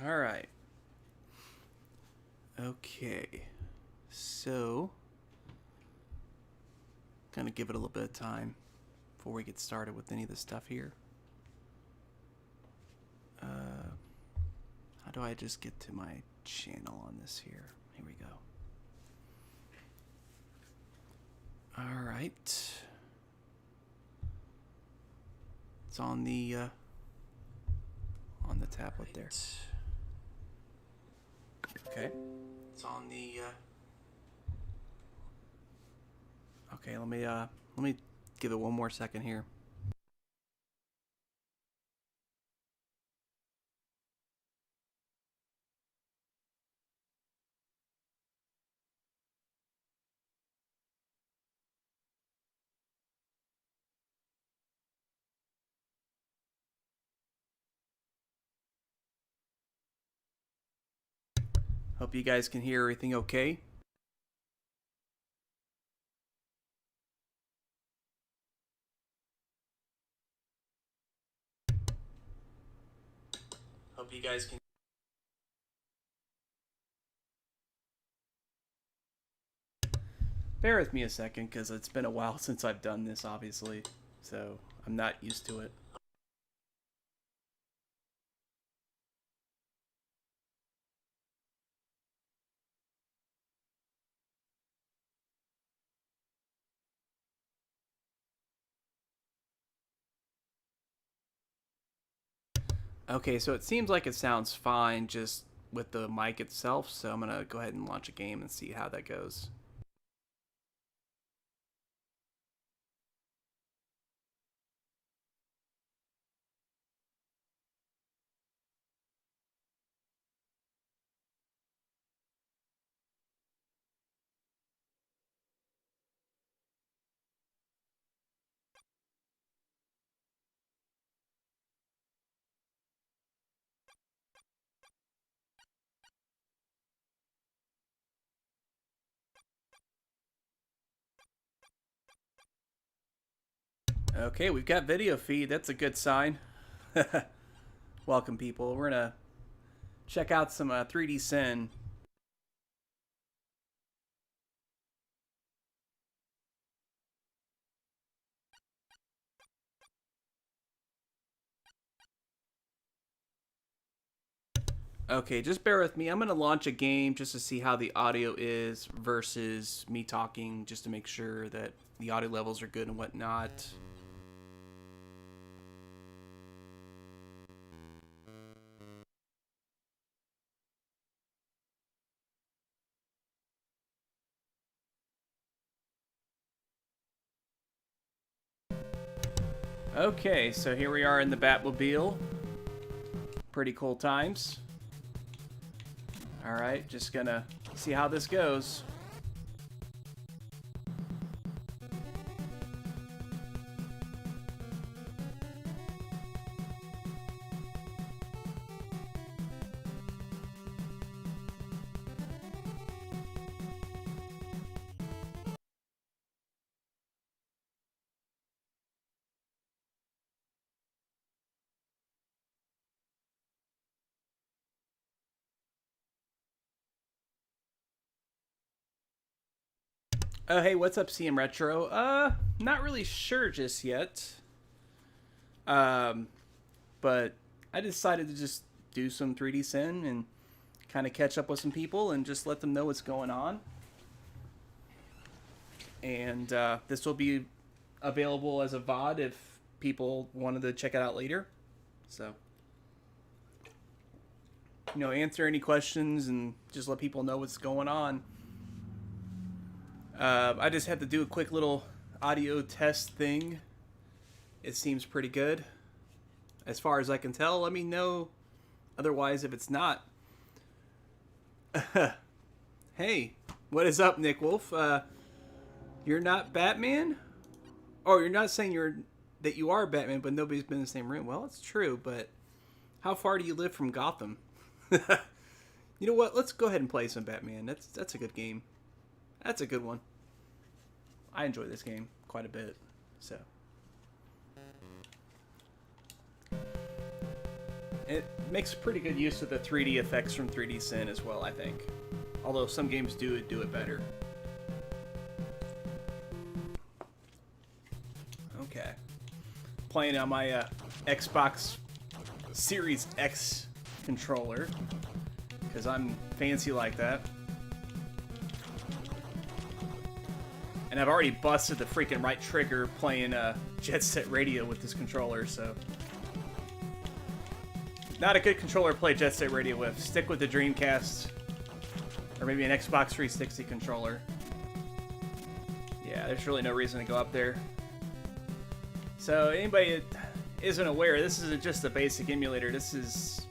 All right. Okay. So, gonna give it a little bit of time before we get started with any of this stuff here. How do I just get to my channel on this here? Here we go. All right. It's on the tablet there. Okay. It's on the Okay, let me give it one more second here. Hope you guys can hear everything okay. Hope you guys can. Bear with me a second, because it's been a while since I've done this, obviously. So, I'm not used to it. Okay, so it seems like it sounds fine just with the mic itself, so I'm going to go ahead and launch a game and see how that goes. Okay, we've got video feed. That's a good sign. Welcome, people. We're going to check out some 3D Sin. Okay, just bear with me. I'm going to launch a game just to see how the audio is versus me talking, just to make sure that the audio levels are good and whatnot. Okay, so here we are in the Batmobile. Pretty cool times. Alright, just gonna see how this goes. Oh, hey, what's up, CM Retro? Not really sure just yet. But I decided to just do some 3D Sin and kind of catch up with some people and just let them know what's going on. And this will be available as a VOD if people wanted to check it out later. So, answer any questions and just let people know what's going on. I just had to do a quick little audio test thing. It seems pretty good. As far as I can tell, let me know otherwise if it's not. Hey, what is up, Nick Wolf? You're not Batman? Oh, you're not saying that you are Batman, but nobody's been in the same room. Well, it's true, but how far do you live from Gotham? You know what? Let's go ahead and play some Batman. That's a good game. That's a good one. I enjoy this game quite a bit. So, It makes pretty good use of the 3D effects from 3D Sin as well, I think. Although some games do it better. Okay. Playing on my Xbox Series X controller, because I'm fancy like that. And I've already busted the freaking right trigger playing Jet Set Radio with this controller, so... Not a good controller to play Jet Set Radio with. Stick with the Dreamcast, or maybe an Xbox 360 controller. Yeah, there's really no reason to go up there. So, anybody that isn't aware, this isn't just a basic emulator. This is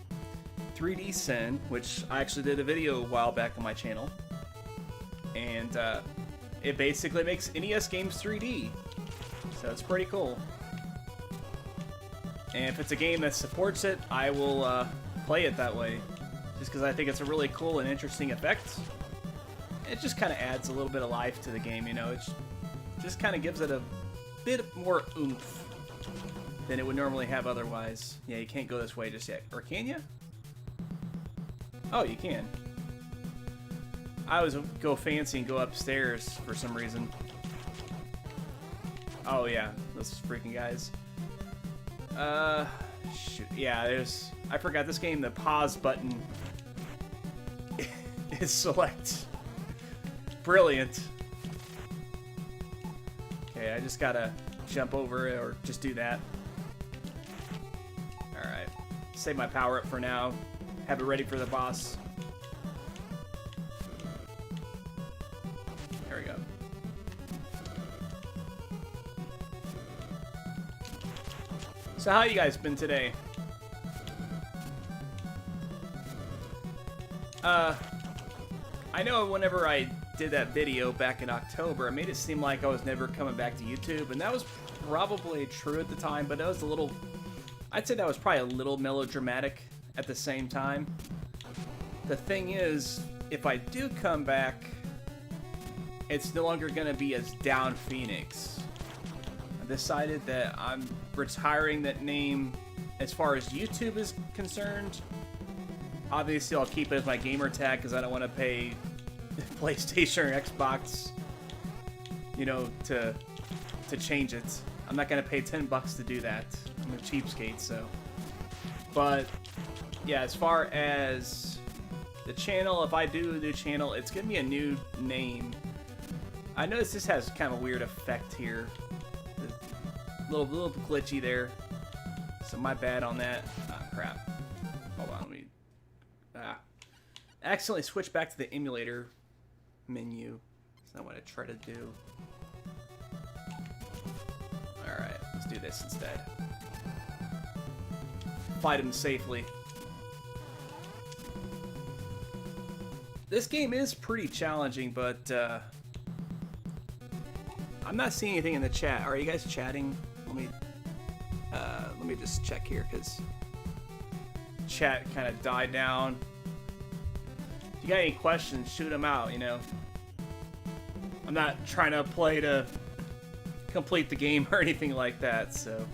3D Sin, which I actually did a video a while back on my channel. And it basically makes NES games 3D. So it's pretty cool. And if it's a game that supports it, I will play it that way. Just because I think it's a really cool and interesting effect. It just kind of adds a little bit of life to the game, you know. It just kind of gives it a bit more oomph than it would normally have otherwise. Yeah, you can't go this way just yet. Or can you? Oh, you can. I always go fancy and go upstairs for some reason. Oh yeah, those freaking guys. Shoot. Yeah, there's... I forgot this game, the pause button is select. Brilliant. Okay, I just gotta jump over it or just do that. Alright. Save my power up for now. Have it ready for the boss. There we go. So how you guys been today? I know whenever I did that video back in October, it made it seem like I was never coming back to YouTube, and that was probably true at the time, but it was a little... I'd say that was probably a little melodramatic at the same time. The thing is, if I do come back, it's no longer going to be as Down Phoenix. I decided that I'm retiring that name as far as YouTube is concerned. Obviously, I'll keep it as my gamer tag because I don't want to pay PlayStation or Xbox, you know, to change it. I'm not going to pay $10 to do that. I'm a cheapskate, so. But, yeah, as far as the channel, if I do a new channel, it's going to be a new name. I notice this has kind of a weird effect here. A little glitchy there. So my bad on that. Ah, crap. Hold on, let me... accidentally switched back to the emulator menu. That's not what I try to do. Alright, let's do this instead. Fight him safely. This game is pretty challenging, but I'm not seeing anything in the chat. Are you guys chatting? Let me just check here, because chat kind of died down. If you got any questions, shoot them out, you know. I'm not trying to play to complete the game or anything like that, so.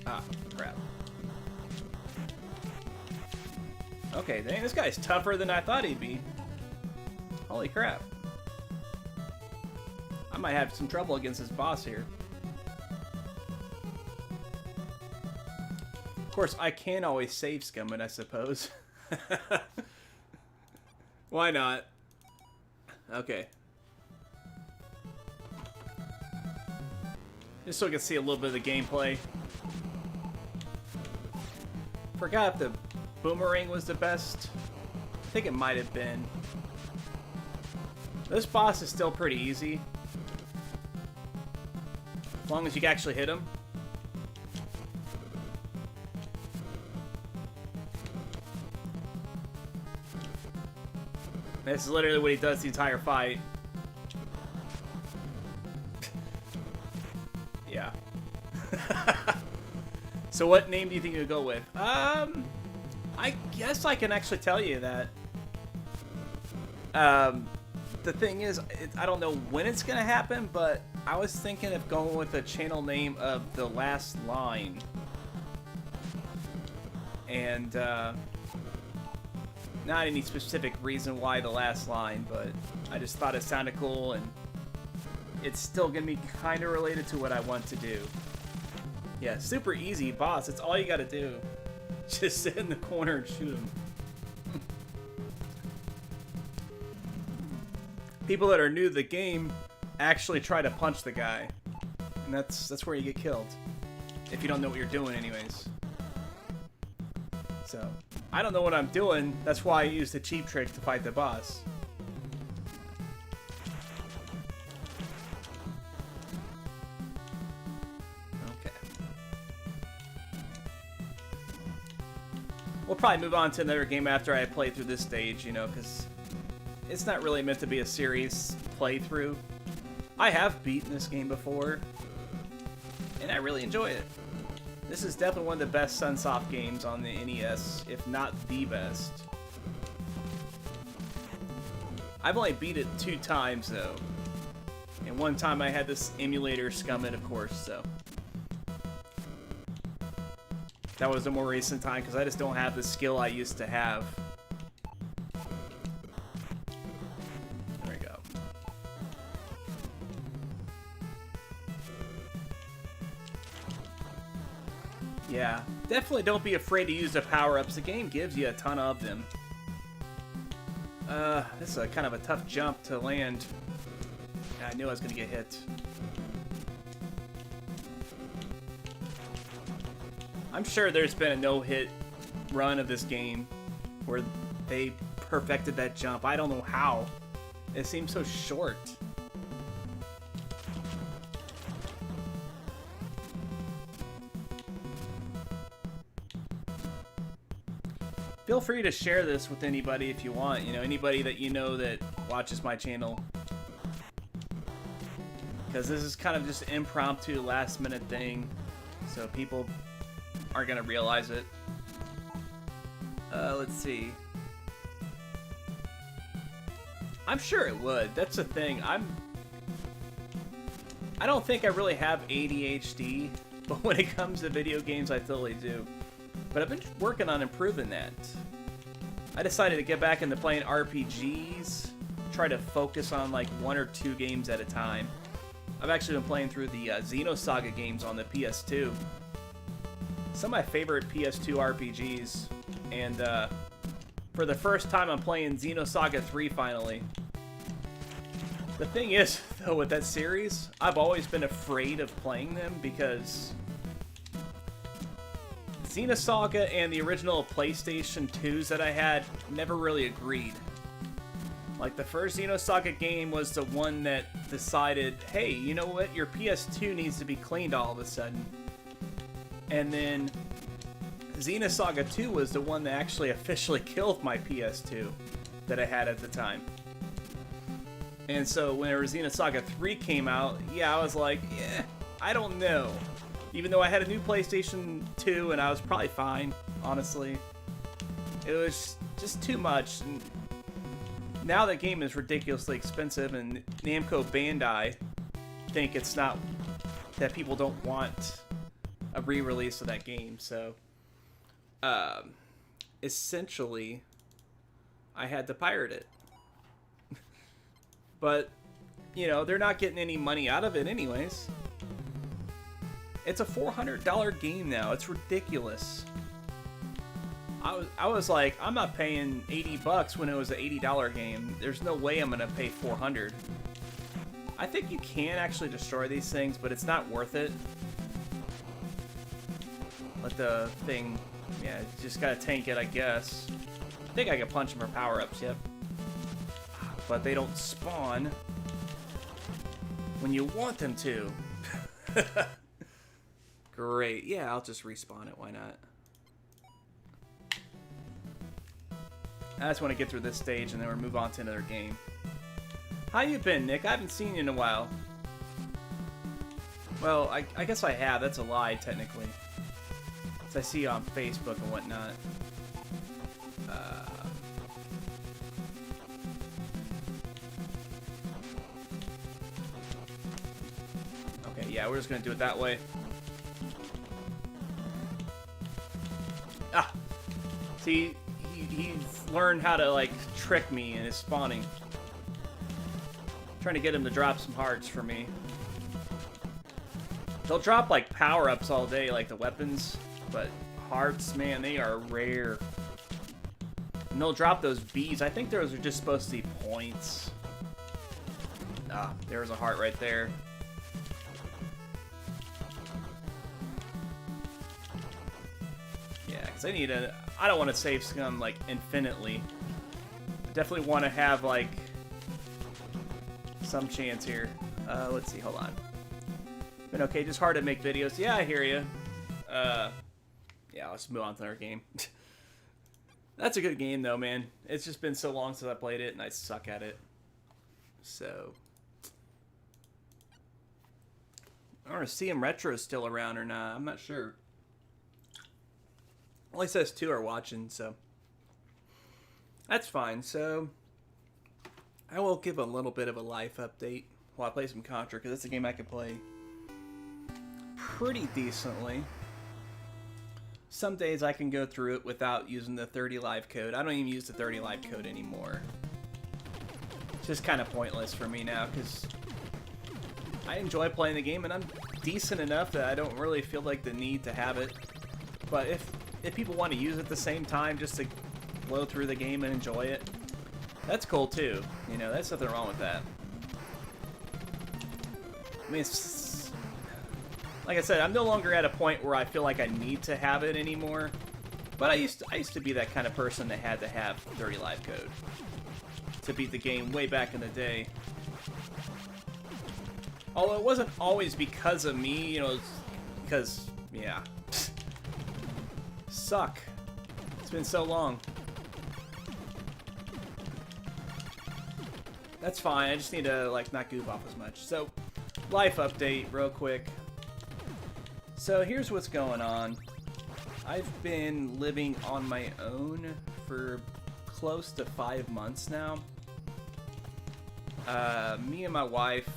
Ah, crap. Okay, dang, this guy's tougher than I thought he'd be. Holy crap. I might have some trouble against this boss here. Of course, I can always save scum it, I suppose. Why not? Okay. Just so I can see a little bit of the gameplay. Forgot if the boomerang was the best. I think it might have been. This boss is still pretty easy. As long as you can actually hit him. This is literally what he does the entire fight. Yeah. So what name do you think you would go with? I guess I can actually tell you that. The thing is, I don't know when it's going to happen, but I was thinking of going with the channel name of The Last Line. And, not any specific reason why The Last Line, but I just thought it sounded cool, and it's still gonna be kind of related to what I want to do. Yeah, super easy boss. It's all you gotta do. Just sit in the corner and shoot him. People that are new to the game actually try to punch the guy, and that's where you get killed. If you don't know what you're doing anyways. So, I don't know what I'm doing. That's why I use the cheap trick to fight the boss. Okay. We'll probably move on to another game after I play through this stage, you know, because it's not really meant to be a serious playthrough. I have beaten this game before, and I really enjoy it. This is definitely one of the best Sunsoft games on the NES, if not the best. I've only beat it 2 times, though. And one time I had this emulator scum it, of course, so. That was a more recent time, because I just don't have the skill I used to have. There we go. Yeah, definitely don't be afraid to use the power-ups. The game gives you a ton of them. This is a kind of a tough jump to land. I knew I was going to get hit. I'm sure there's been a no-hit run of this game where they perfected that jump. I don't know how. It seems so short. Feel free to share this with anybody if you want. You know, anybody that you know that watches my channel. Because this is kind of just an impromptu, last-minute thing. So people aren't going to realize it. Let's see. I'm sure it would. That's the thing. I don't think I really have ADHD. But when it comes to video games, I totally do. But I've been working on improving that. I decided to get back into playing RPGs. Try to focus on like 1 or 2 games at a time. I've actually been playing through the Xenosaga games on the PS2. Some of my favorite PS2 RPGs. And for the first time I'm playing Xenosaga 3 finally. The thing is, though, with that series, I've always been afraid of playing them because Xenosaga and the original PlayStation 2s that I had never really agreed. Like, the first Xenosaga game was the one that decided, hey, you know what, your PS2 needs to be cleaned all of a sudden. And then Xenosaga 2 was the one that actually officially killed my PS2 that I had at the time. And so whenever Xenosaga 3 came out, yeah, I was like, yeah, I don't know. Even though I had a new PlayStation 2 and I was probably fine, honestly. It was just too much. And now that game is ridiculously expensive, and Namco Bandai think it's not that people don't want a re-release of that game. So, essentially, I had to pirate it. But, you know, they're not getting any money out of it anyways. It's a $400 game now. It's ridiculous. I was like, I'm not paying $80 when it was an $80 game. There's no way I'm gonna pay $400. I think you can actually destroy these things, but it's not worth it. Let the thing, yeah, just gotta tank it, I guess. I think I can punch them for power-ups, yep. But they don't spawn when you want them to. Great. Yeah, I'll just respawn it. Why not? I just want to get through this stage and then we'll move on to another game. How you been, Nick? I haven't seen you in a while. Well, I guess I have. That's a lie, technically. So I see you on Facebook and whatnot. Yeah, we're just gonna do it that way. Ah! See, he's learned how to, like, trick me in his spawning. I'm trying to get him to drop some hearts for me. They'll drop, like, power-ups all day, like the weapons, but hearts, man, they are rare. And they'll drop those bees. I think those are just supposed to be points. Ah, there's a heart right there. Yeah, because I don't want to save scum, like, infinitely. I definitely want to have, like, some chance here. Let's see, hold on. Been okay, just hard to make videos. Yeah, I hear you. Yeah, let's move on to our game. That's a good game, though, man. It's just been so long since I played it, and I suck at it. So, I don't know if CM Retro is still around or not. I'm not sure. Only says 2 are watching, so that's fine. So, I will give a little bit of a life update while I play some Contra, because it's a game I can play pretty decently. Some days I can go through it without using the 30 live code. I don't even use the 30 live code anymore. It's just kind of pointless for me now, because I enjoy playing the game, and I'm decent enough that I don't really feel like the need to have it. But if people want to use it at the same time just to blow through the game and enjoy it, that's cool too. You know, there's nothing wrong with that. I mean, it's, like I said, I'm no longer at a point where I feel like I need to have it anymore. But I used to be that kind of person that had to have 30 live code to beat the game way back in the day. Although it wasn't always because of me, you know, it's because, yeah. Suck. It's been so long. That's fine, I just need to, like, not goof off as much. So, life update real quick. So here's what's going on. I've been living on my own for close to 5 months now. Me and my wife,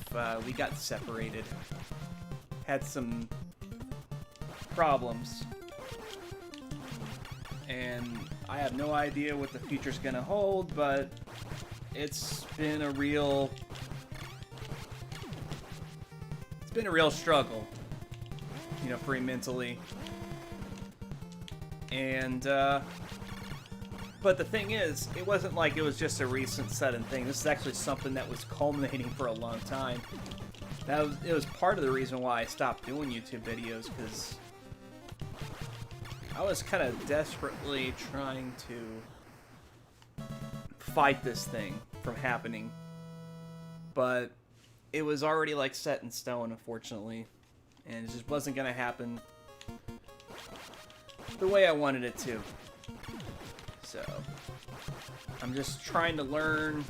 we got separated. Had some problems. And I have no idea what the future's gonna hold, but it's been a real struggle, you know, for me mentally. And but the thing is, it wasn't like it was just a recent sudden thing. This is actually something that was culminating for a long time. It was part of the reason why I stopped doing YouTube videos, because I was kind of desperately trying to fight this thing from happening, but it was already, like, set in stone, unfortunately, and it just wasn't gonna happen the way I wanted it to. So I'm just trying to learn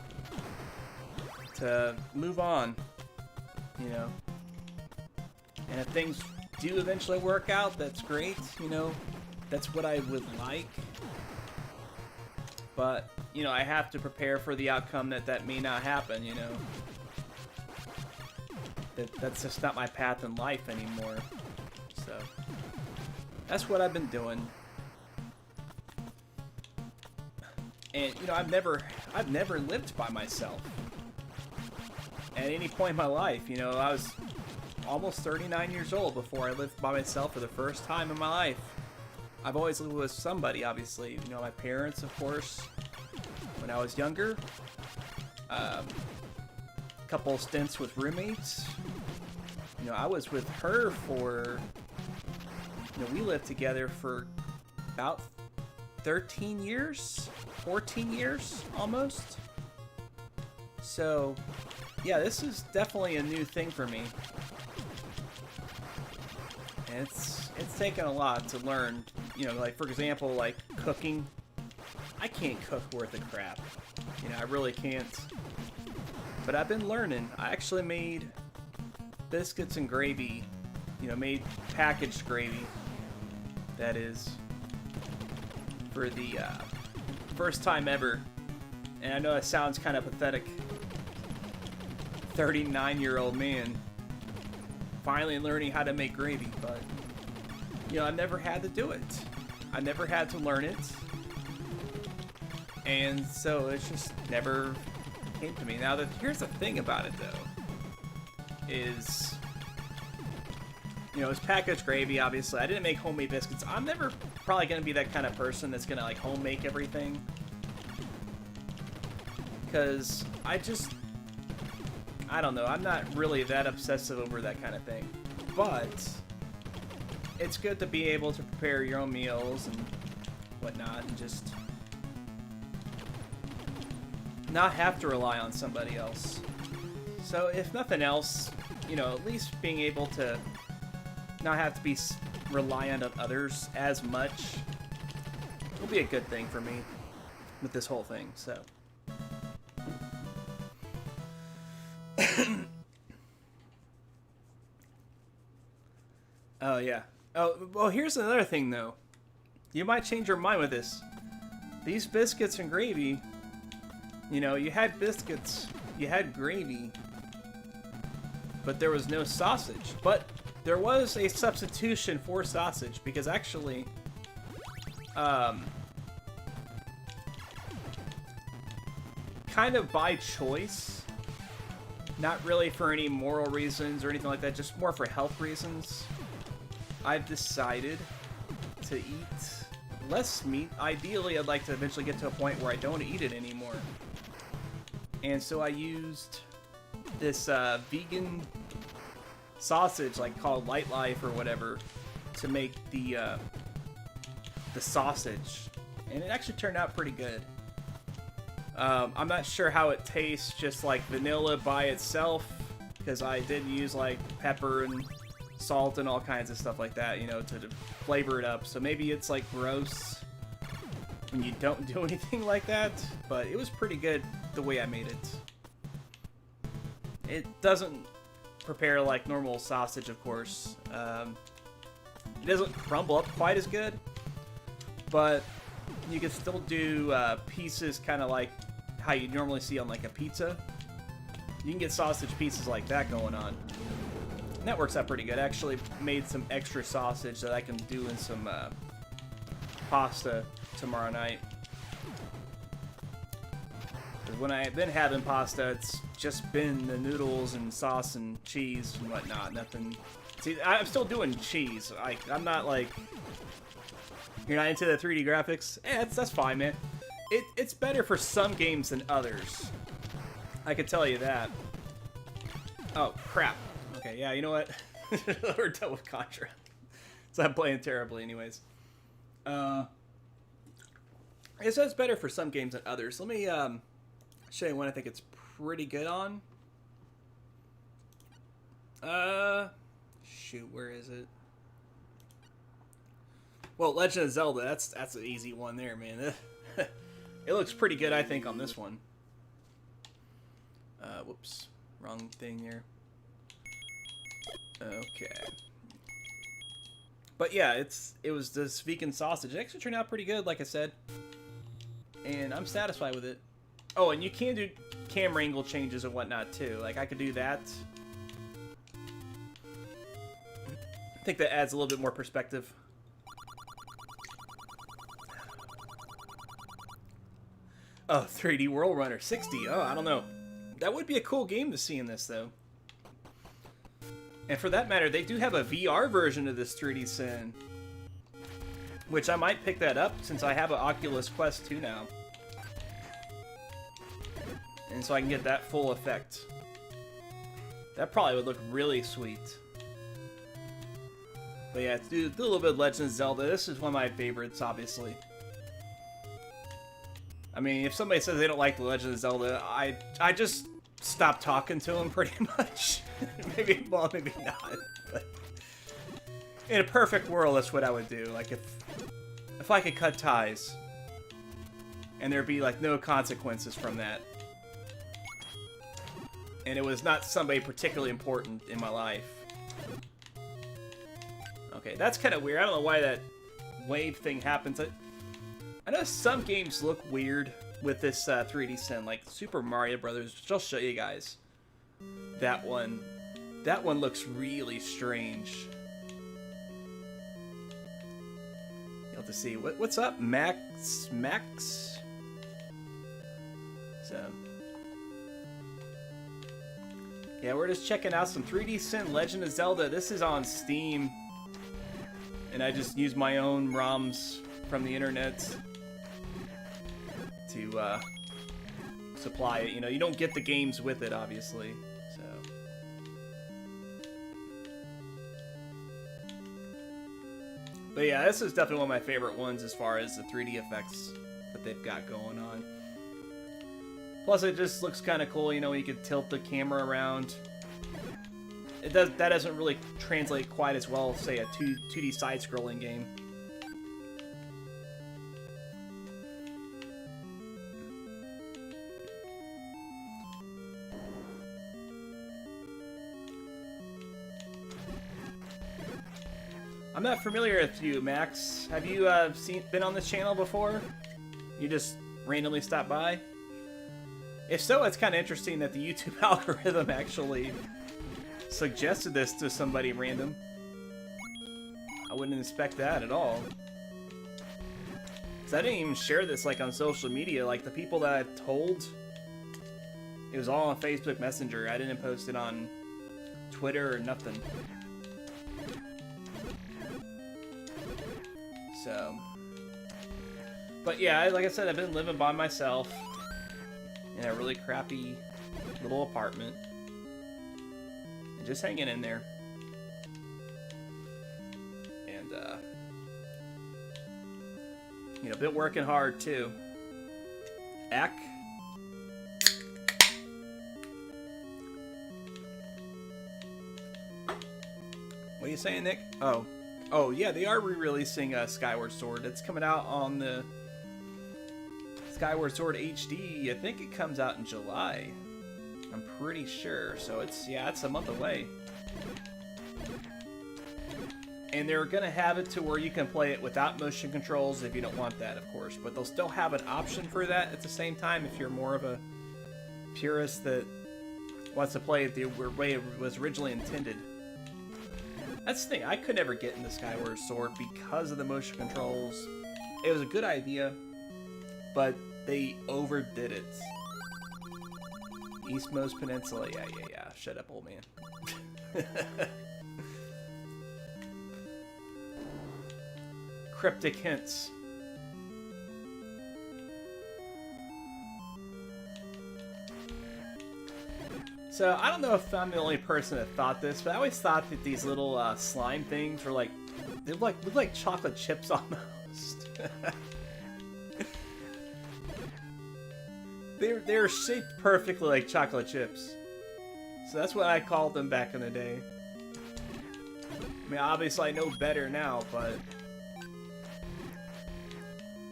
to move on, you know. And if things do eventually work out, that's great, you know. That's what I would like. But, you know, I have to prepare for the outcome that may not happen, you know. That's just not my path in life anymore. So that's what I've been doing. And, you know, I've never lived by myself at any point in my life. You know, I was almost 39 years old before I lived by myself for the first time in my life. I've always lived with somebody, obviously. You know, my parents, of course, when I was younger. A couple stints with roommates. You know, I was with her for, you know, we lived together for about 13 years, 14 years, almost. So, yeah, this is definitely a new thing for me. And it's taken a lot to learn, you know, like, for example, like, cooking. I can't cook worth a crap. You know, I really can't. But I've been learning. I actually made biscuits and gravy, you know, made packaged gravy, that is, for the first time ever. And I know it sounds kind of pathetic. 39-year-old man. finally learning how to make gravy, but, you know, I never had to do it. I never had to learn it. And so it just never came to me. Now, here's the thing about it, though, is, you know, it's packaged gravy, obviously. I didn't make homemade biscuits. I'm never probably going to be that kind of person that's going to, like, home make everything. Because I don't know. I'm not really that obsessive over that kind of thing. But it's good to be able to prepare your own meals and whatnot and just not have to rely on somebody else. So if nothing else, you know, at least being able to not have to be reliant on others as much will be a good thing for me with this whole thing, so. Oh, yeah. Oh, well, here's another thing, though. You might change your mind with this. These biscuits and gravy, you know, you had biscuits, you had gravy, but there was no sausage. But there was a substitution for sausage, because actually, kind of by choice, not really for any moral reasons or anything like that, just more for health reasons, I've decided to eat less meat. Ideally, I'd like to eventually get to a point where I don't eat it anymore. And so I used this vegan sausage, like called Light Life or whatever, to make the sausage, and it actually turned out pretty good. I'm not sure how it tastes just like vanilla by itself, because I did use like pepper and salt and all kinds of stuff like that, you know, to flavor it up. So maybe it's like gross when you don't do anything like that, but it was pretty good the way I made it. It doesn't prepare like normal sausage, of course. It doesn't crumble up quite as good, but you can still do pieces kind of like how you normally see on like a pizza. You can get sausage pieces like that going on. And that works out pretty good. I actually made some extra sausage that I can do in some pasta tomorrow night. Because when I've been having pasta, it's just been the noodles and sauce and cheese and whatnot. Nothing. See, I'm still doing cheese. I'm not like... You're not into the 3D graphics? Eh, that's fine, man. It's better for some games than others. I can tell you that. Oh, crap. Okay, yeah, you know what? We're done with Contra. So I'm playing terribly anyways. It says better for some games than others. Let me show you one I think it's pretty good on. Shoot, where is it? Well, Legend of Zelda, that's an easy one there, man. It looks pretty good, I think, on this one. Whoops. Wrong thing here. Okay. But yeah, it was this vegan sausage. It actually turned out pretty good, like I said. And I'm satisfied with it. Oh, and you can do camera angle changes and whatnot, too. Like, I could do that. I think that adds a little bit more perspective. Oh, 3D World Runner 60. Oh, I don't know. That would be a cool game to see in this, though. And for that matter, they do have a VR version of this 3D Sin, which I might pick that up since I have an Oculus Quest 2 now. And so I can get that full effect. That probably would look really sweet. But yeah, do a little bit of Legend of Zelda. This is one of my favorites, obviously. I mean, if somebody says they don't like The Legend of Zelda, I just stop talking to them pretty much. Maybe, well, maybe not. But in a perfect world, that's what I would do. Like, if I could cut ties, and there'd be, like, no consequences from that. And it was not somebody particularly important in my life. Okay, that's kind of weird. I don't know why that wave thing happens. I know some games look weird with this 3D Sin, like Super Mario Brothers, which I'll show you guys. That one. That one looks really strange. You'll have to see. What's up, Max? So, yeah, we're just checking out some 3D Synth Legend of Zelda. This is on Steam, and I just use my own ROMs from the internet to supply it. You know, you don't get the games with it, obviously. So, but yeah, this is definitely one of my favorite ones as far as the 3D effects that they've got going on. Plus, it just looks kind of cool. You know, you could tilt the camera around. That doesn't really translate quite as well, say, a 2D side-scrolling game. I'm not familiar with you, Max. Have you been on this channel before? You just randomly stopped by? If so, it's kind of interesting that the YouTube algorithm actually suggested this to somebody random. I wouldn't expect that at all. Because I didn't even share this like on social media. Like the people that I told, it was all on Facebook Messenger. I didn't post it on Twitter or nothing. So, but yeah, like I said, I've been living by myself in a really crappy little apartment and just hanging in there. And, you know, been working hard too. What are you saying, Nick? Oh, yeah, they are re-releasing Skyward Sword. It's coming out on the Skyward Sword HD. I think it comes out in July. I'm pretty sure. So it's a month away. And they're going to have it to where you can play it without motion controls if you don't want that, of course. But they'll still have an option for that at the same time if you're more of a purist that wants to play it the way it was originally intended. That's the thing, I could never get into Skyward Sword because of the motion controls. It was a good idea, but they overdid it. Eastmost Peninsula, yeah. Shut up, old man. Cryptic hints. So, I don't know if I'm the only person that thought this, but I always thought that these little slime things were like, they look like chocolate chips almost. They're shaped perfectly like chocolate chips. So that's what I called them back in the day. I mean, obviously I know better now, but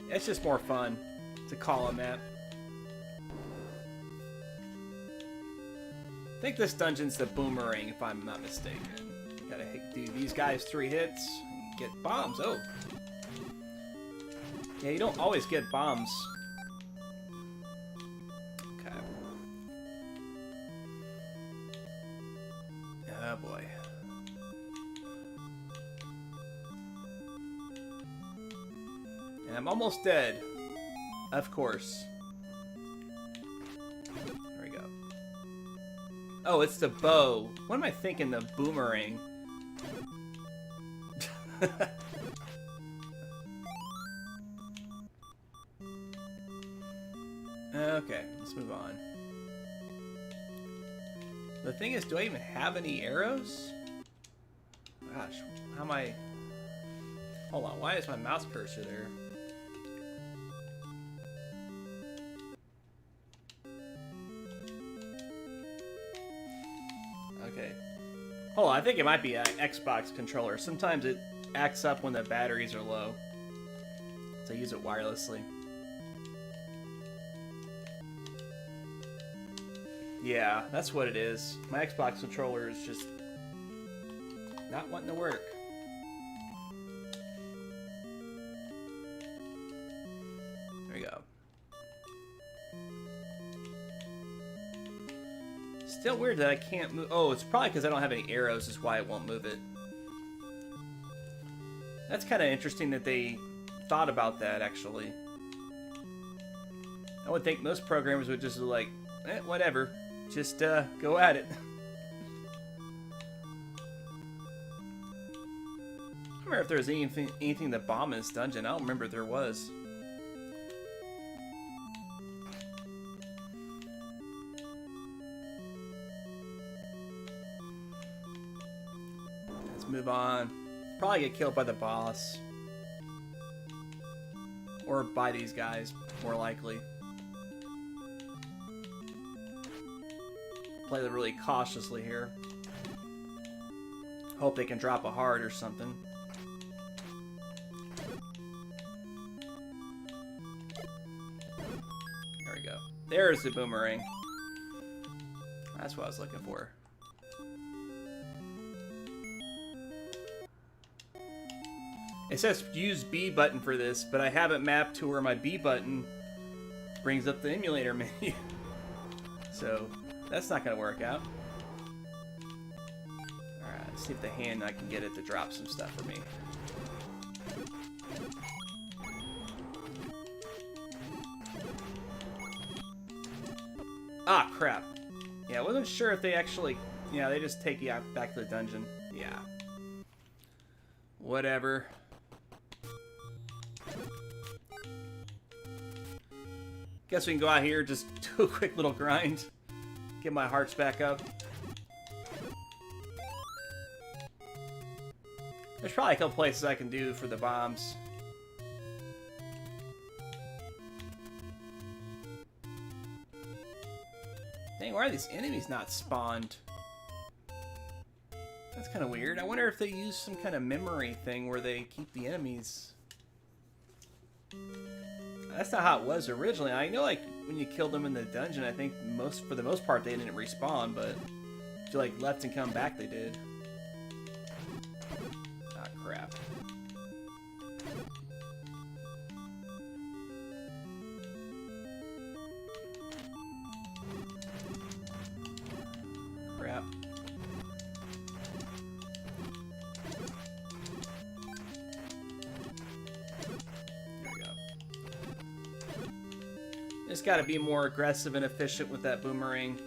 it's just more fun to call them that. I think this dungeon's the boomerang, if I'm not mistaken. You gotta do these guys 3 hits, and get bombs. Oh. Yeah, you don't always get bombs. Okay. Oh boy. And I'm almost dead. Of course. Oh, it's the bow. What am I thinking? The boomerang. Okay, let's move on. The thing is, do I even have any arrows? Gosh, how am I... Hold on, why is my mouse cursor there? Okay. Hold on, I think it might be an Xbox controller. Sometimes it acts up when the batteries are low. So I use it wirelessly. Yeah, that's what it is. My Xbox controller is just not wanting to work. There we go. Still weird that I can't move. Oh, it's probably because I don't have any arrows is why it won't move it. That's kind of interesting that they thought about that, actually. I would think most programmers would just be like, whatever. Just go at it. I don't remember if there was anything to bomb in this dungeon. I don't remember if there was. Let's move on. Probably get killed by the boss. Or by these guys, more likely. Play it really cautiously here. Hope they can drop a heart or something. There we go. There's the boomerang. That's what I was looking for. It says use B button for this, but I have it mapped to where my B button brings up the emulator menu. So that's not going to work out. Alright, let's see if the hand I can get it to drop some stuff for me. Ah, crap. Yeah, I wasn't sure if they actually... Yeah, they just take you out back to the dungeon. Yeah. Whatever. Guess we can go out here, just do a quick little grind. Get my hearts back up. There's probably a couple places I can do for the bombs. Dang, why are these enemies not spawned? That's kind of weird. I wonder if they use some kind of memory thing where they keep the enemies. That's not how it was originally. I know, like, when you killed them in the dungeon, I think for the most part they didn't respawn, but if you, like, left and come back, they did. Ah, crap. Crap. Just gotta be more aggressive and efficient with that boomerang.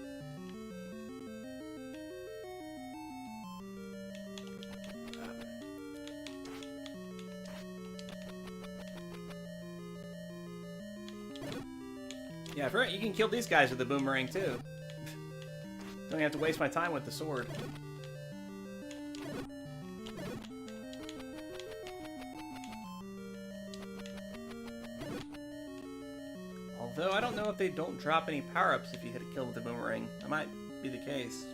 Yeah, I forgot you can kill these guys with the boomerang too. Don't have to waste my time with the sword. Although I don't know if they don't drop any power-ups if you hit a kill with the boomerang. That might be the case.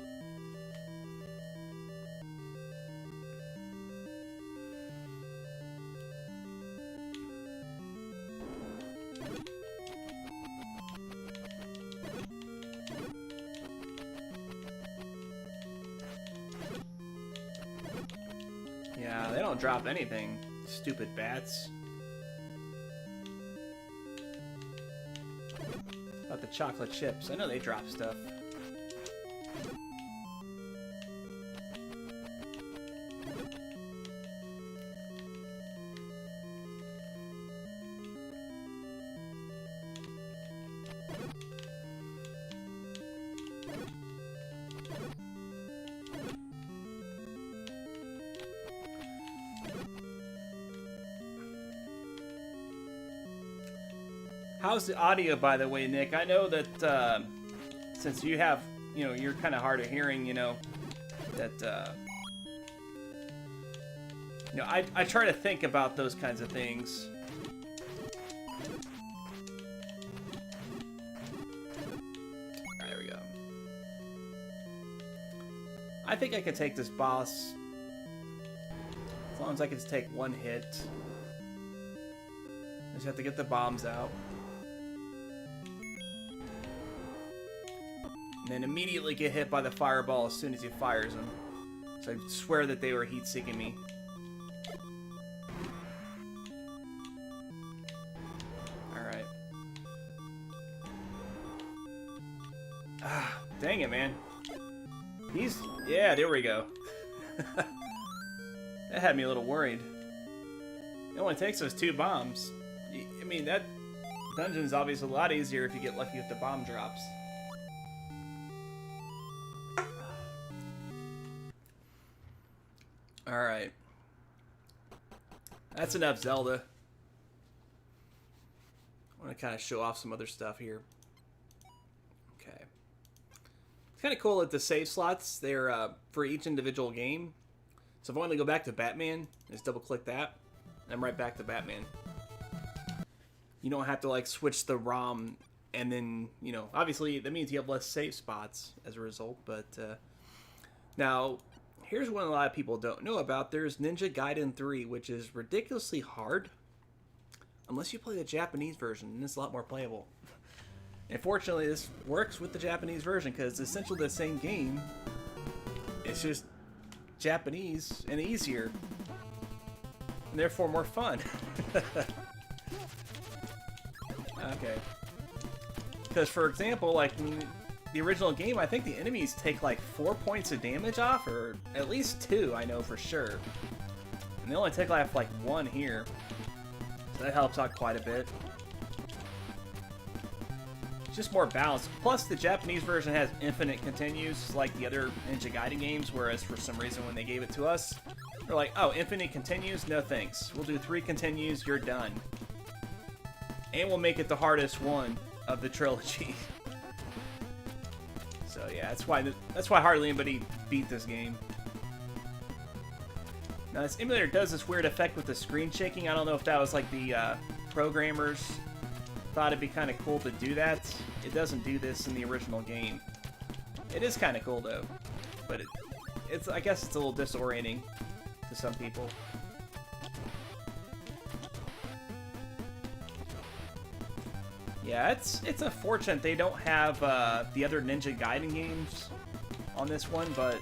Yeah, they don't drop anything. Stupid bats. About the chocolate chips. I know they drop stuff. How's the audio, by the way, Nick? I know that since you have, you're kind of hard of hearing, that, I try to think about those kinds of things. Alright, there we go. I think I can take this boss as long as I can just take one hit. Just have to get the bombs out. And then immediately get hit by the fireball as soon as he fires them. So I swear that they were heat-seeking me. Alright. Ah, dang it, man. Yeah, there we go. That had me a little worried. It only takes those 2 bombs. I mean, that dungeon's obviously a lot easier if you get lucky with the bomb drops. Alright. That's enough Zelda. I want to kind of show off some other stuff here. Okay. It's kind of cool that the save slots, they're for each individual game. So if I want to go back to Batman, just double click that, and I'm right back to Batman. You don't have to like switch the ROM and then, you know, obviously that means you have less save spots as a result, but now here's one a lot of people don't know about. There's Ninja Gaiden 3, which is ridiculously hard unless you play the Japanese version, and it's a lot more playable. And fortunately, this works with the Japanese version because it's essentially the same game. It's just Japanese and easier, and therefore more fun. Okay. Because, for example, like in the original game, I think the enemies take like 4 points of damage off, or at least 2, I know for sure. And they only take like 1 here. So that helps out quite a bit. It's just more balanced. Plus, the Japanese version has infinite continues, like the other Ninja Gaiden games, whereas for some reason when they gave it to us, they're like, oh, infinite continues? No thanks. We'll do 3 continues, you're done. And we'll make it the hardest one of the trilogy. So yeah, that's why hardly anybody beat this game. Now this emulator does this weird effect with the screen shaking. I don't know if that was like the programmers thought it'd be kind of cool to do that. It doesn't do this in the original game. It is kind of cool though, but it's I guess it's a little disorienting to some people. Yeah, it's unfortunate they don't have the other Ninja Gaiden games on this one, but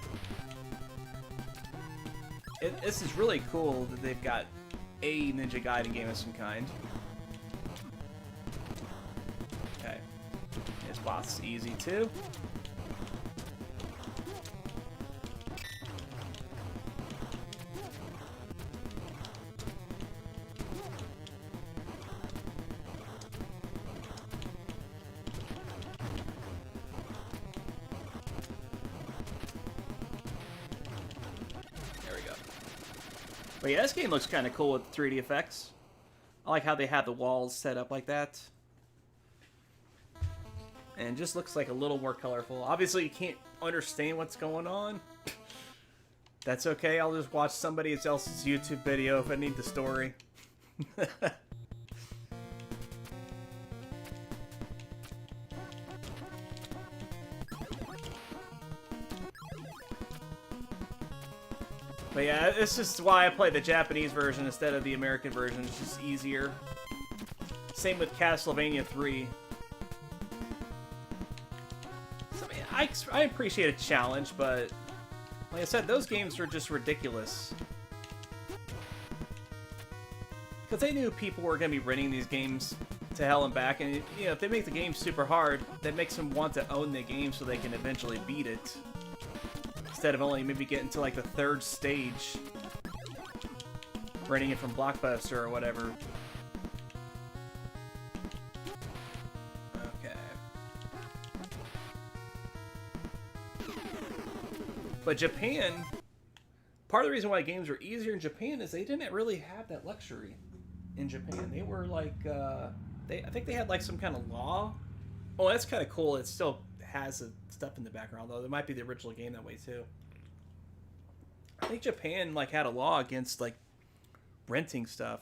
this is really cool that they've got a Ninja Gaiden game of some kind. Okay, this boss is easy too. But yeah, this game looks kind of cool with 3D effects. I like how they have the walls set up like that. And it just looks like a little more colorful. Obviously, you can't understand what's going on. That's okay, I'll just watch somebody else's YouTube video if I need the story. But yeah, this is why I play the Japanese version instead of the American version. It's just easier. Same with Castlevania 3. So, I mean, I appreciate a challenge, but like I said, those games were just ridiculous. Because they knew people were going to be renting these games to hell and back, and you know, if they make the game super hard, that makes them want to own the game so they can eventually beat it. Instead of only maybe getting to like the 3rd stage, renting it from Blockbuster or whatever. Okay. But Japan, part of the reason why games were easier in Japan is they didn't really have that luxury in Japan. They were like, I think they had like some kind of law. Oh, that's kind of cool. It still has stuff in the background, though. There might be the original game that way too. I think Japan like had a law against like renting stuff.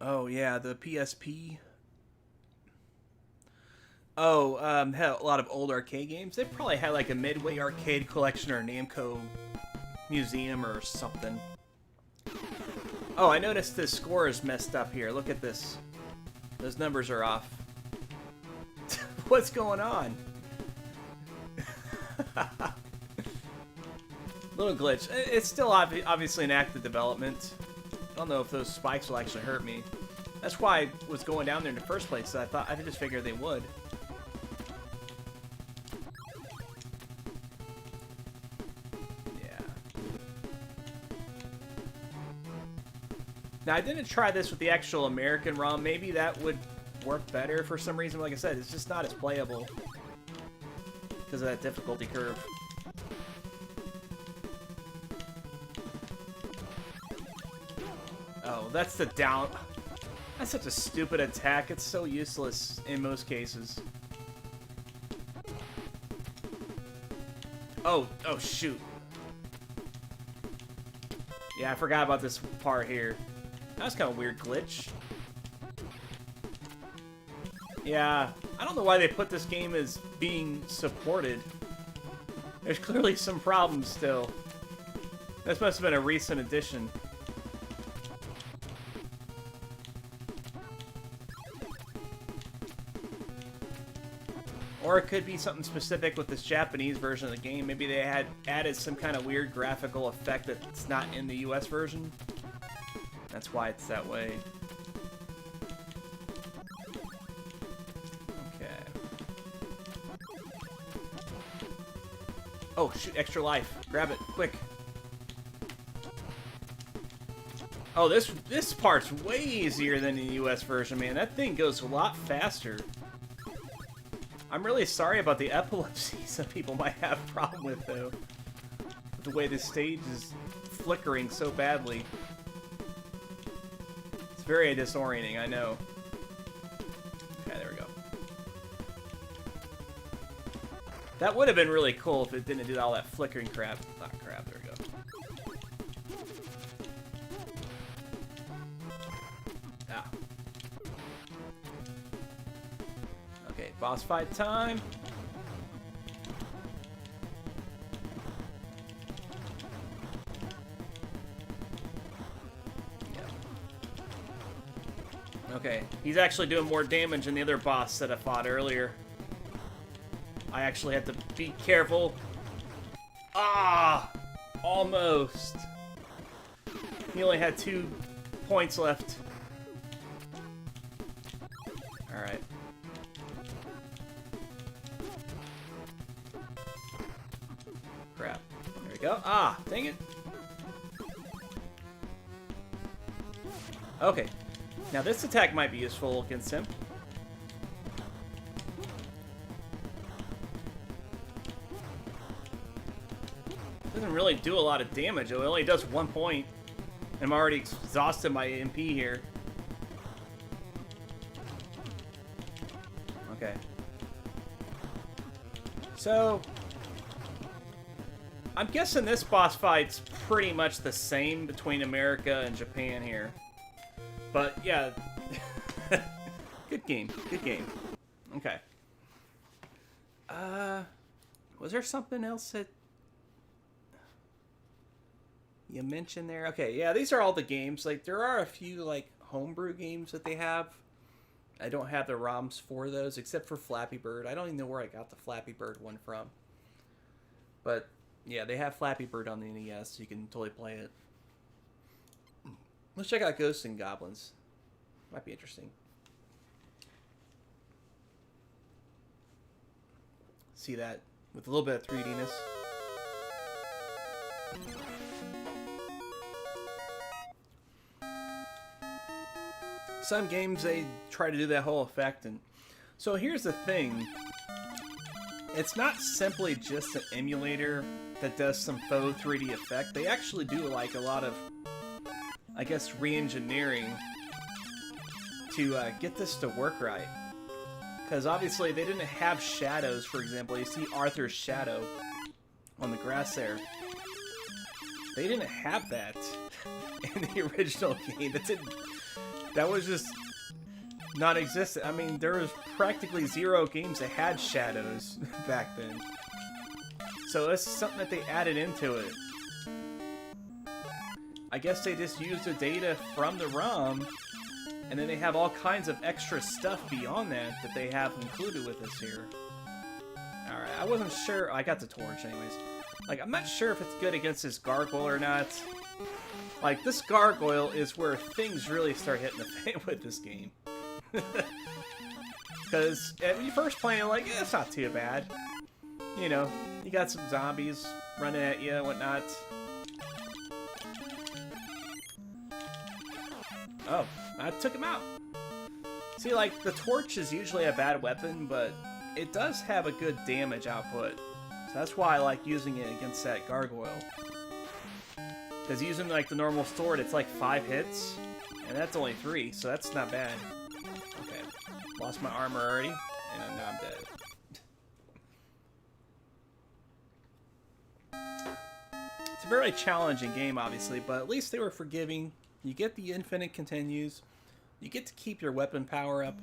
Oh yeah, the PSP. Oh, had a lot of old arcade games. They probably had like a Midway arcade collection or a Namco museum or something. Oh, I noticed the score is messed up here. Look at this. Those numbers are off. What's going on? Little glitch. It's still obviously in active development. I don't know if those spikes will actually hurt me. That's why I was going down there in the first place. I just figured they would. Now, I didn't try this with the actual American ROM. Maybe that would work better for some reason. Like I said, it's just not as playable because of that difficulty curve. Oh, that's the down. That's such a stupid attack. It's so useless in most cases. Oh, shoot. Yeah, I forgot about this part here. That's kind of a weird glitch. Yeah, I don't know why they put this game as being supported. There's clearly some problems still. This must have been a recent addition. Or it could be something specific with this Japanese version of the game. Maybe they had added some kind of weird graphical effect that's not in the US version. That's why it's that way. Okay. Oh, shoot, extra life. Grab it, quick. Oh, this part's way easier than the US version, man. That thing goes a lot faster. I'm really sorry about the epilepsy some people might have a problem with, though. With the way this stage is flickering so badly. It's very disorienting, I know. Okay, there we go. That would have been really cool if it didn't do all that flickering crap. Ah, crap, there we go. Ah. Okay, boss fight time. Okay, he's actually doing more damage than the other boss that I fought earlier. I actually had to be careful. Ah! Almost. He only had 2 points left. Alright. Crap. There we go. Ah! Dang it. Okay. Now this attack might be useful against him. Doesn't really do a lot of damage. It only does 1 point. I'm already exhausted my MP here. Okay. So I'm guessing this boss fight's pretty much the same between America and Japan here. But, yeah. Good game. Good game. Okay. Was there something else that you mentioned there? Okay, yeah, these are all the games. Like, there are a few, like, homebrew games that they have. I don't have the ROMs for those, except for Flappy Bird. I don't even know where I got the Flappy Bird one from. But, yeah, they have Flappy Bird on the NES, so you can totally play it. Let's check out Ghosts and Goblins. Might be interesting. See that with a little bit of 3D-ness. Some games, they try to do that whole effect. And so here's the thing. It's not simply just an emulator that does some faux 3D effect. They actually do like a lot of, I guess, re-engineering to get this to work right. Because obviously they didn't have shadows, for example. You see Arthur's shadow on the grass there. They didn't have that in the original game. That was just non-existent. I mean, there was practically 0 games that had shadows back then. So this is something that they added into it. I guess they just used the data from the ROM, and then they have all kinds of extra stuff beyond that that they have included with us here. Alright, I wasn't sure. I got the torch anyways. Like, I'm not sure if it's good against this gargoyle or not. Like, this gargoyle is where things really start hitting the fan with this game. Because when you first play it, like, it's not too bad. You know, you got some zombies running at you and whatnot. Oh, I took him out. See, like, the torch is usually a bad weapon, but it does have a good damage output. So that's why I like using it against that gargoyle. Because using, like, the normal sword, it's like 5 hits, and that's only 3, so that's not bad. Okay, lost my armor already, and now I'm dead. It's a very challenging game, obviously, but at least they were forgiving. You get the infinite continues. You get to keep your weapon power up,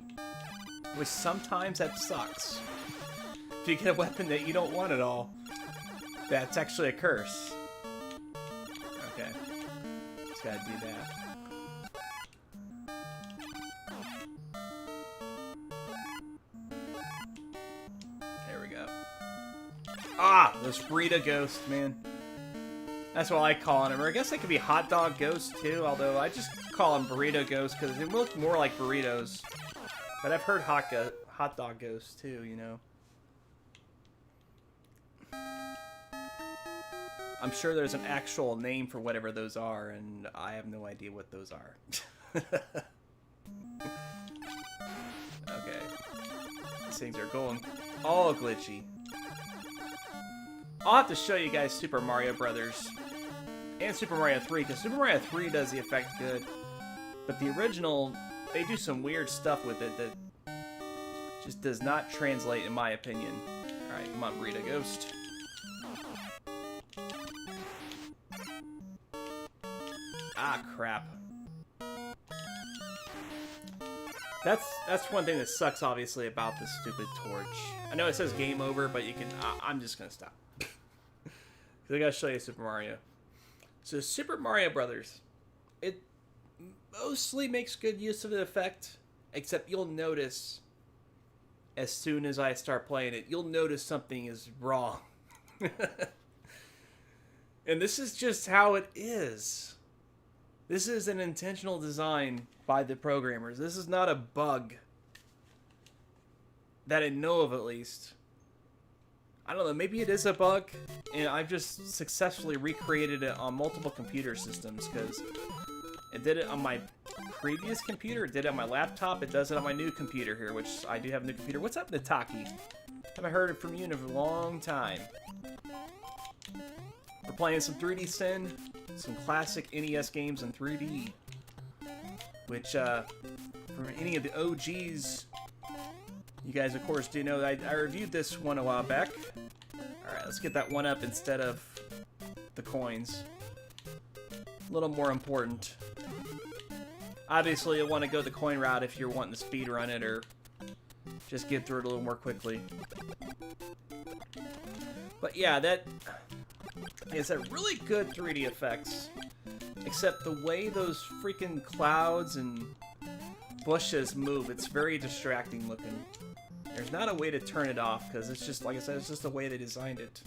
which sometimes that sucks. If you get a weapon that you don't want at all, that's actually a curse. Okay, just gotta do that. There we go. Ah, this burrito ghost, man. That's what I call him. Or I guess it could be hot dog ghost too, although I just call him burrito ghost because they look more like burritos. But I've heard hot dog ghost too, you know. I'm sure there's an actual name for whatever those are, and I have no idea what those are. Okay. These things are going all glitchy. I'll have to show you guys Super Mario Brothers and Super Mario 3, because Super Mario 3 does the effect good, but the original, they do some weird stuff with it that just does not translate, in my opinion. Alright, come on, burrito ghost. Ah, crap. That's one thing that sucks, obviously, about this stupid torch. I know it says game over, but you can... I'm just gonna stop. Because I gotta show you Super Mario. So Super Mario Brothers, it mostly makes good use of the effect, except you'll notice, as soon as I start playing it, you'll notice something is wrong. And this is just how it is. This is an intentional design by the programmers. This is not a bug. That I know of, at least. I don't know, maybe it is a bug, and I've just successfully recreated it on multiple computer systems, because it did it on my previous computer, it did it on my laptop, it does it on my new computer here, which I do have a new computer. What's up, Nataki? Haven't heard from you in a long time. We're playing some 3D Sin, some classic NES games in 3D, which, from any of the OGs, you guys, of course, do know that I reviewed this one a while back. Alright, let's get that one up instead of the coins. A little more important. Obviously, you'll want to go the coin route if you're wanting to speed run it, or just get through it a little more quickly. But yeah, that is a really good 3D effects. Except the way those freaking clouds and bushes move, it's very distracting looking. There's not a way to turn it off, because it's just, like I said, it's just the way they designed it.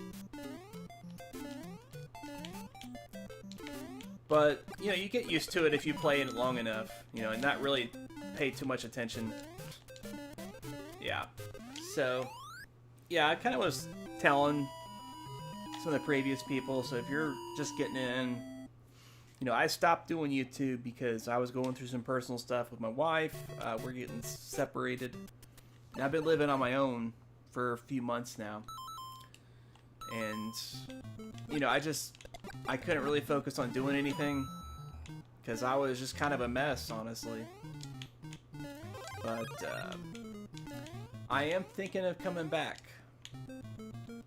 But, you know, you get used to it if you play it long enough, you know, and not really pay too much attention. Yeah. So, yeah, I kind of was telling some of the previous people, so if you're just getting in, you know, I stopped doing YouTube because I was going through some personal stuff with my wife. We're getting separated. And I've been living on my own for a few months now. And, you know, I couldn't really focus on doing anything because I was just kind of a mess, honestly. But, I am thinking of coming back.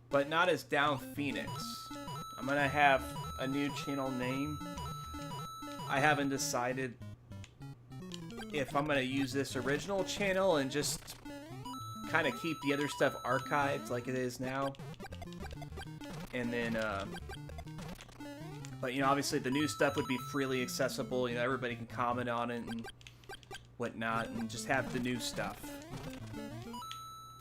But not as Down Phoenix. I'm gonna have a new channel name. I haven't decided if I'm gonna use this original channel and just kind of keep the other stuff archived like it is now. And then, but, you know, obviously the new stuff would be freely accessible. You know, everybody can comment on it and whatnot, and just have the new stuff.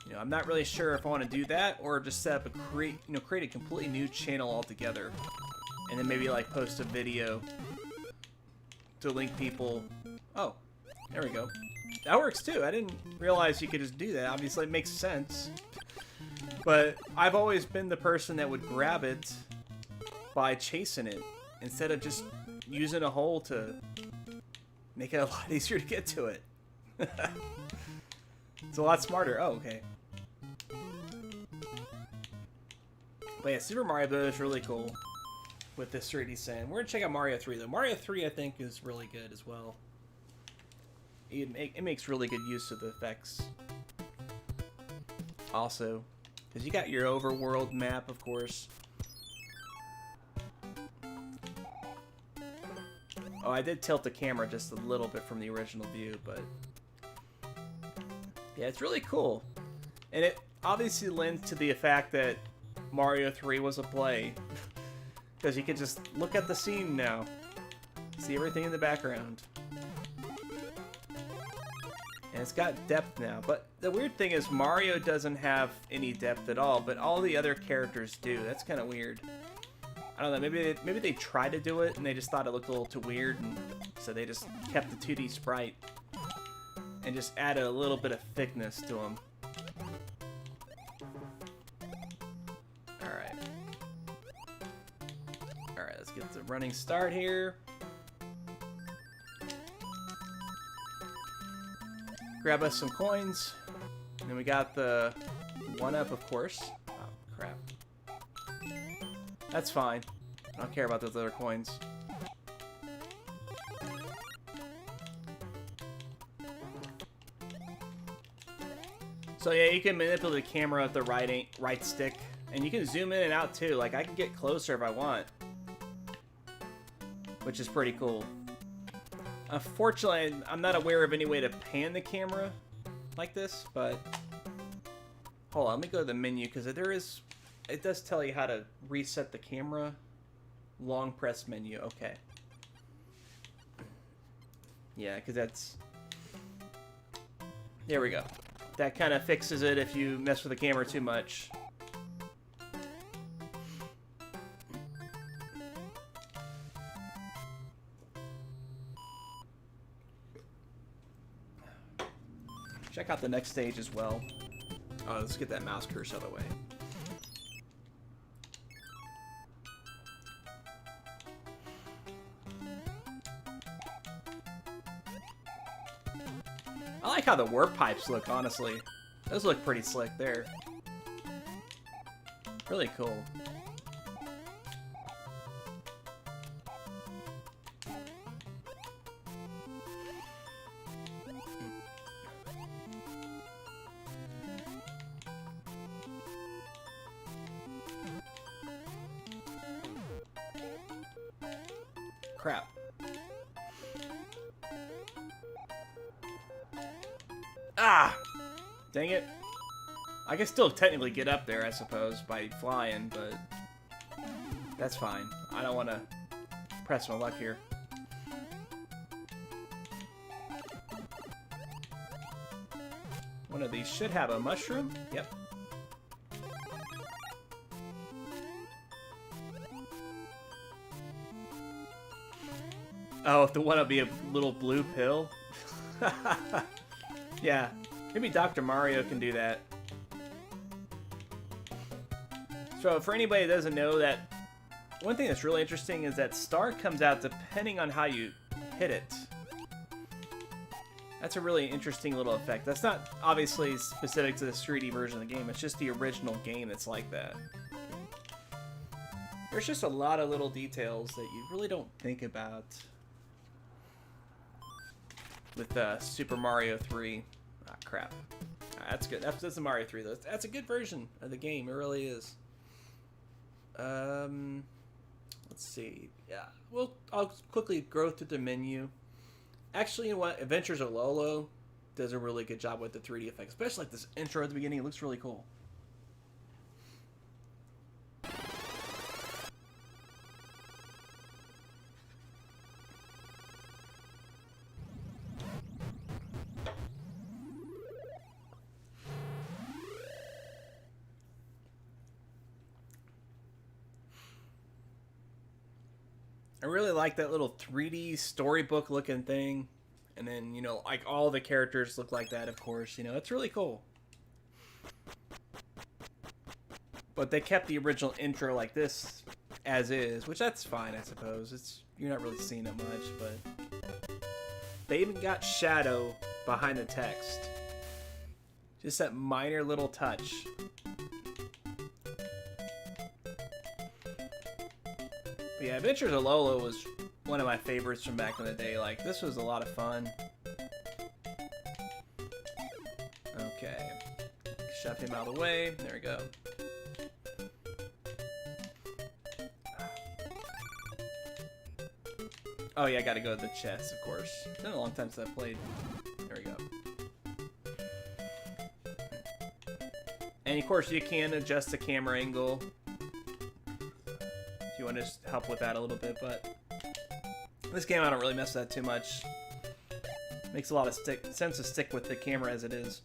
You know, I'm not really sure if I want to do that or just set up a create a completely new channel altogether, and then maybe like post a video to link people. Oh, there we go. That works too. I didn't realize you could just do that. Obviously, it makes sense. But I've always been the person that would grab it by chasing it instead of just using a hole to Make it a lot easier to get to it. It's a lot smarter. Oh, okay. But yeah, Super Mario Bros. Is really cool with this 3D sim. We're gonna check out Mario 3 though. Mario 3 I think is really good as well. It makes really good use of the effects. Also, because you got your overworld map, of course. Oh, I did tilt the camera just a little bit from the original view, but yeah, it's really cool. And it obviously lends to the fact that Mario 3 was a play. Because you can just look at the scene now. See everything in the background. And it's got depth now. But the weird thing is Mario doesn't have any depth at all, but all the other characters do. That's kind of weird. I don't know, maybe they tried to do it and they just thought it looked a little too weird, and so they just kept the 2D sprite and just added a little bit of thickness to them. Alright. Alright, let's get the running start here. Grab us some coins. And then we got the 1-up, of course. Oh, crap. That's fine. I don't care about those other coins. So yeah, you can manipulate the camera with the right stick. And you can zoom in and out too. Like, I can get closer if I want. Which is pretty cool. Unfortunately, I'm not aware of any way to pan the camera like this, but hold on, let me go to the menu, because it does tell you how to reset the camera. Long press menu, okay. Yeah, because that's... There we go. That kind of fixes it if you mess with the camera too much. Check out the next stage as well. Oh, let's get that mouse cursor out of the way. I like how the warp pipes look, honestly. Those look pretty slick there. Really cool. Crap. Ah! Dang it. I can still technically get up there, I suppose, by flying, but that's fine. I don't want to press my luck here. One of these should have a mushroom. Yep. Oh, if the one will be a little blue pill. Yeah, maybe Dr. Mario can do that. So for anybody that doesn't know, that one thing that's really interesting is that star comes out depending on how you hit it. That's a really interesting little effect. That's not obviously specific to this 3D version of the game. It's just the original game that's like that. There's just a lot of little details that you really don't think about with Super Mario 3. Ah, crap. That's good. That's the Mario 3, though. That's a good version of the game. It really is. Let's see. Yeah, I'll quickly go through the menu. Actually, you know what? Adventures of Lolo does a really good job with the 3D effects, especially like this intro at the beginning. It looks really cool. I really like that little 3D storybook looking thing. And then, you know, like all the characters look like that, of course. You know, it's really cool. But they kept the original intro like this as is, which that's fine, I suppose. You're not really seeing it much, but They even got shadow behind the text. Just that minor little touch. But yeah, Adventures of Lolo was one of my favorites from back in the day. Like, this was a lot of fun. Okay. Shove him out of the way. There we go. Oh yeah, I gotta go to the chest, of course. It's been a long time since I played. There we go. And of course, you can adjust the camera angle if you want to just help with that a little bit, but this game I don't really mess with that too much. Makes a lot of sense to stick with the camera as it is.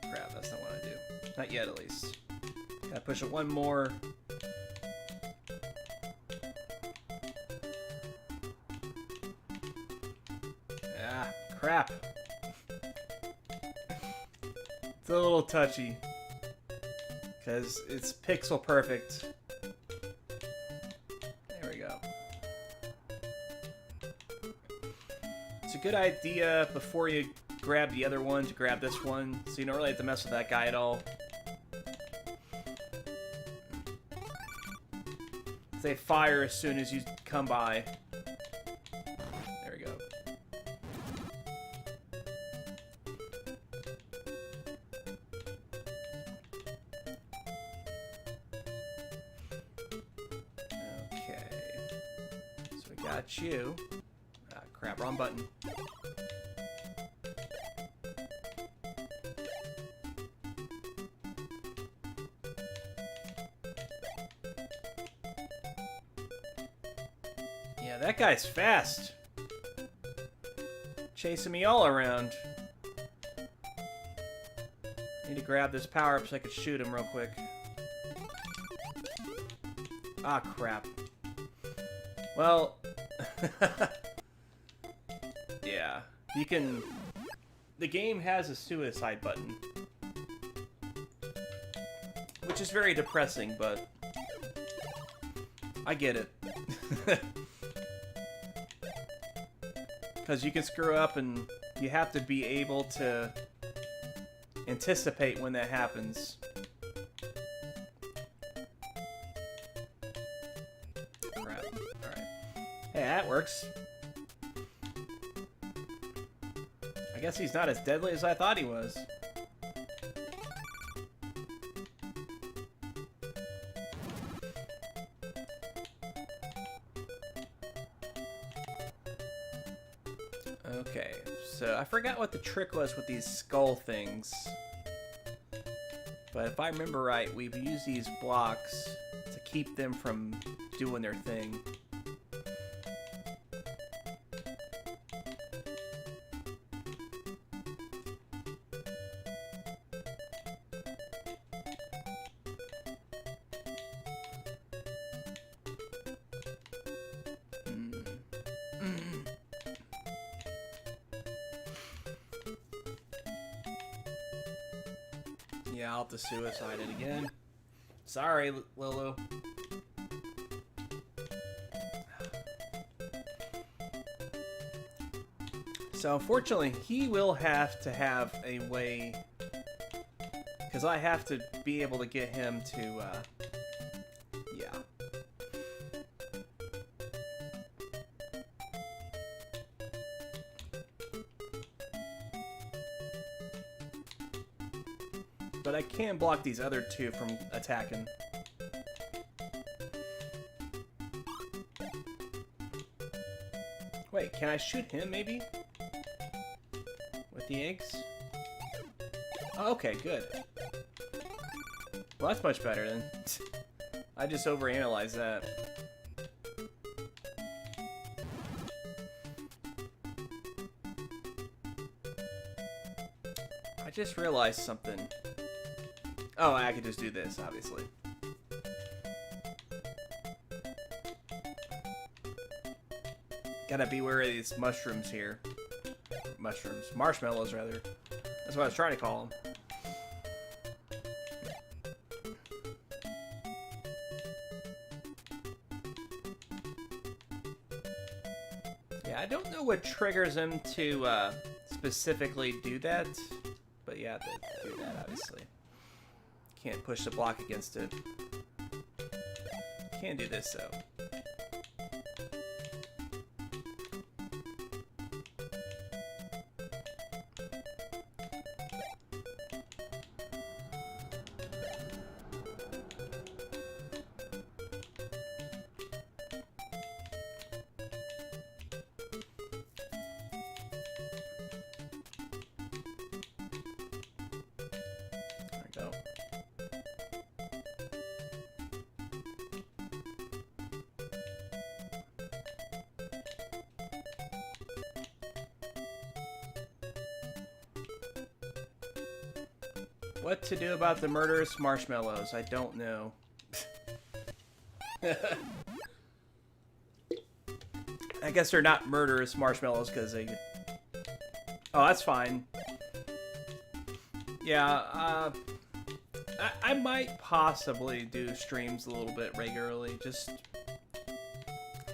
Crap, that's not what I do. Not yet, at least. Gotta push it one more. Ah, crap. It's a little touchy. Because it's pixel perfect. There we go. It's a good idea before you grab the other one to grab this one, so you don't really have to mess with that guy at all. They fire as soon as you come by. There we go. Okay. So we got you. Ah, crap, wrong button. Yeah, that guy's fast. Chasing me all around. Need to grab this power up so I can shoot him real quick. Ah, crap. Well, yeah, you can... The game has a suicide button, which is very depressing, but I get it. Because you can screw up and you have to be able to anticipate when that happens. Crap. Alright. Hey, that works. I guess he's not as deadly as I thought he was. Okay, so I forgot what the trick was with these skull things. But if I remember right, we've used these blocks to keep them from doing their thing. Yeah, I'll have to suicide it again. Sorry, Lulu. So unfortunately, he will have to have a way, because I have to be able to get him to, yeah. But I can block these other two from attacking. Wait, can I shoot him maybe? With the eggs? Oh, okay, good. Well, that's much better then. I just overanalyzed that. I just realized something. Oh, I could just do this, obviously. Gotta beware of these mushrooms here. Mushrooms. Marshmallows, rather. That's what I was trying to call them. Yeah, I don't know what triggers him to specifically do that, but yeah, they do that, obviously. Can't push the block against it. Can do this, though. What to do about the murderous marshmallows? I don't know. I guess they're not murderous marshmallows because they... Oh, that's fine. Yeah, I might possibly do streams a little bit regularly, just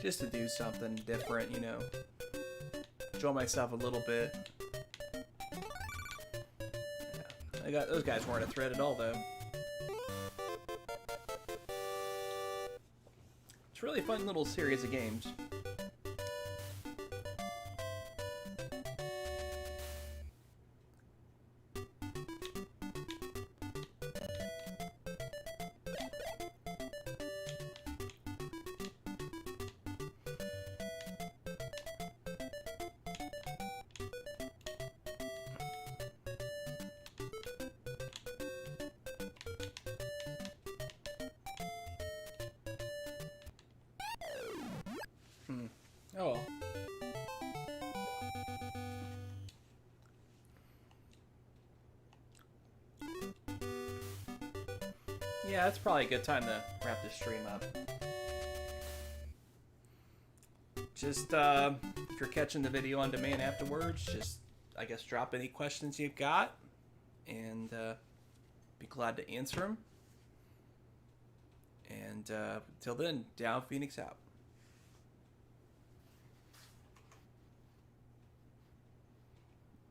to do something different, you know. Enjoy myself a little bit. Those guys weren't a threat at all, though. It's a really fun little series of games. Oh well. Yeah, that's probably a good time to wrap this stream up. Just, if you're catching the video on demand afterwards, just, I guess, drop any questions you've got, and be glad to answer them. And till then, Down Phoenix out.